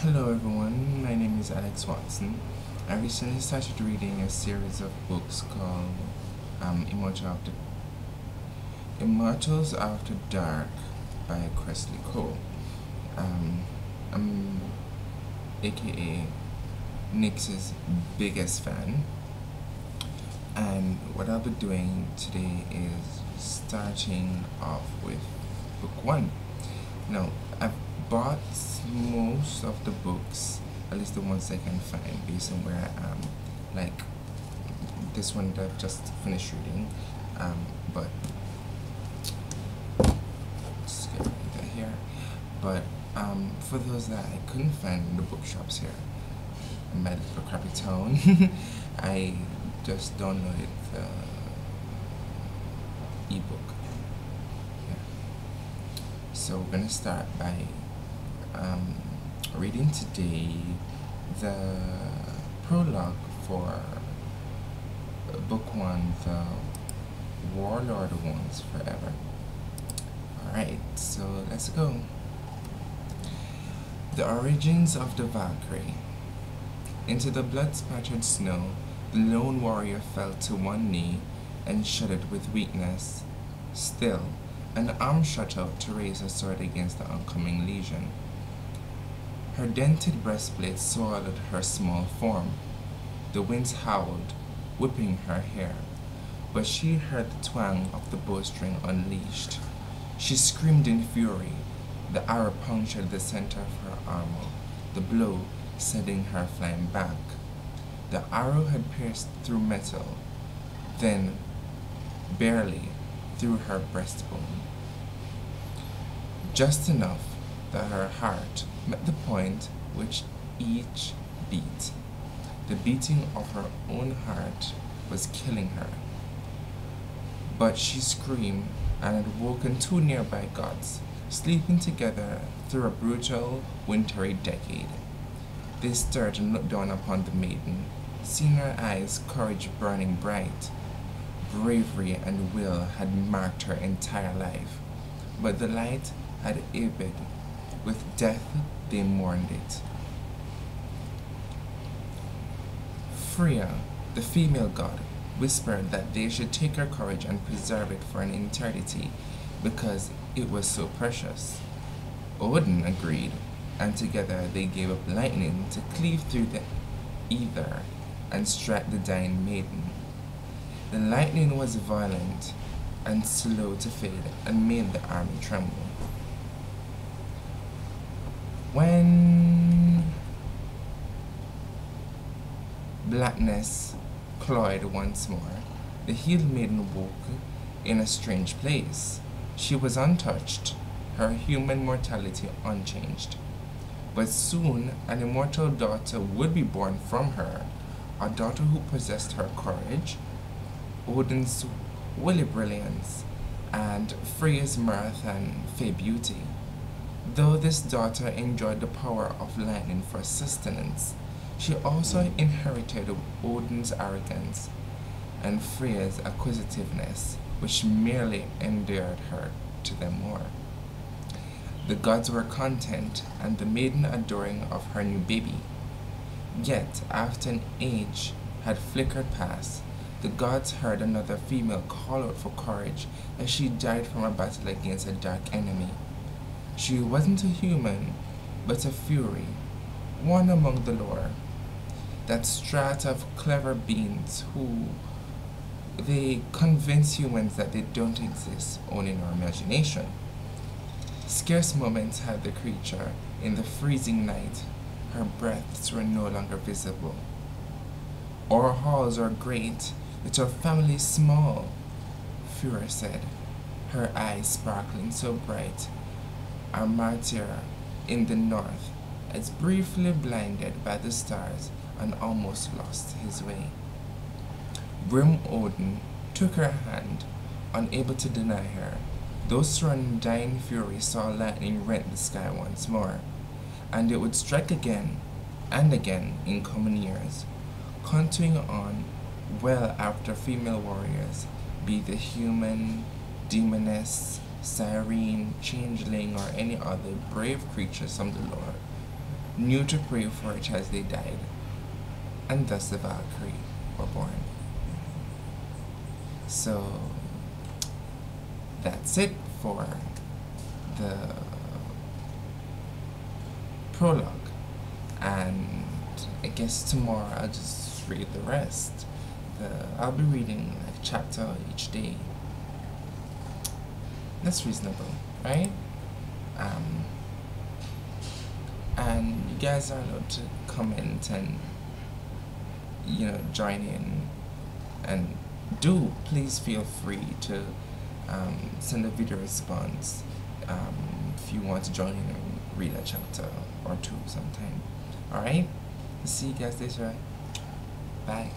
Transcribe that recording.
Hello everyone, my name is Alex Watson. I recently started reading a series of books called Immortals After Dark by Kresley Cole. I'm aka Nix's biggest fan, and what I'll be doing today is starting off with book one. Now, I've bought most of the books, at least the ones I can find based on where I am. Like this one that I've just finished reading, but just get that here. But for those that I couldn't find in the bookshops here, in my little crappy town, I just downloaded the ebook. So we're gonna start by reading today the prologue for book one, The Warlord Wants Forever. Alright, so let's go. The Origins of the Valkyrie. Into the blood-spattered snow, the lone warrior fell to one knee and shuddered with weakness. Still, an arm shot out to raise her sword against the oncoming legion. Her dented breastplate soiled her small form. The winds howled, whipping her hair, but she heard the twang of the bowstring unleashed. She screamed in fury. The arrow punctured the center of her armor, the blow sending her flying back. The arrow had pierced through metal, then, barely, through her breastbone. Just enough that her heart met the point which each beat. The beating of her own heart was killing her. But she screamed and had woken two nearby gods, sleeping together through a brutal, wintry decade. They stirred and looked down upon the maiden, seeing her eyes, courage burning bright. Bravery and will had marked her entire life, but the light had ebbed. With death they mourned it. Freya, the female god, whispered that they should take her courage and preserve it for an eternity, because it was so precious. Odin agreed, and together they gave up lightning to cleave through the ether and strike the dying maiden. The lightning was violent and slow to fade and made the army tremble. When blackness cloyed once more, the healed maiden woke in a strange place. She was untouched, her human mortality unchanged. But soon an immortal daughter would be born from her, a daughter who possessed her courage, Odin's woolly brilliance, and Freya's mirth and fair beauty. Though this daughter enjoyed the power of lightning for sustenance, she also inherited Odin's arrogance and Freya's acquisitiveness, which merely endeared her to them more. The gods were content, and the maiden adoring of her new baby. Yet, after an age had flickered past, the gods heard another female call out for courage as she died from a battle against a dark enemy. She wasn't a human, but a fury, one among the lore. That strata of clever beings who they convince humans that they don't exist, only in our imagination. Scarce moments had the creature in the freezing night. Her breaths were no longer visible. Our halls are great, yet our family small, Fura said, her eyes sparkling so bright. Our martyr in the north is briefly blinded by the stars and almost lost his way. Grim Odin took her hand, unable to deny her. Those surrounding dying fury saw lightning rent the sky once more, and it would strike again and again in coming years, continuing on well after female warriors, be the human, demoness, siren, changeling, or any other brave creatures from the lore, knew to pray for it as they died, and thus the Valkyrie were born. So that's it for the prologue, and I guess tomorrow I'll just read the rest. I'll be reading a chapter each day. That's reasonable, right? And you guys are allowed to comment and, you know, join in, and please feel free to send a video response if you want to join in and read a chapter or two sometime. Alright? See you guys later. Bye.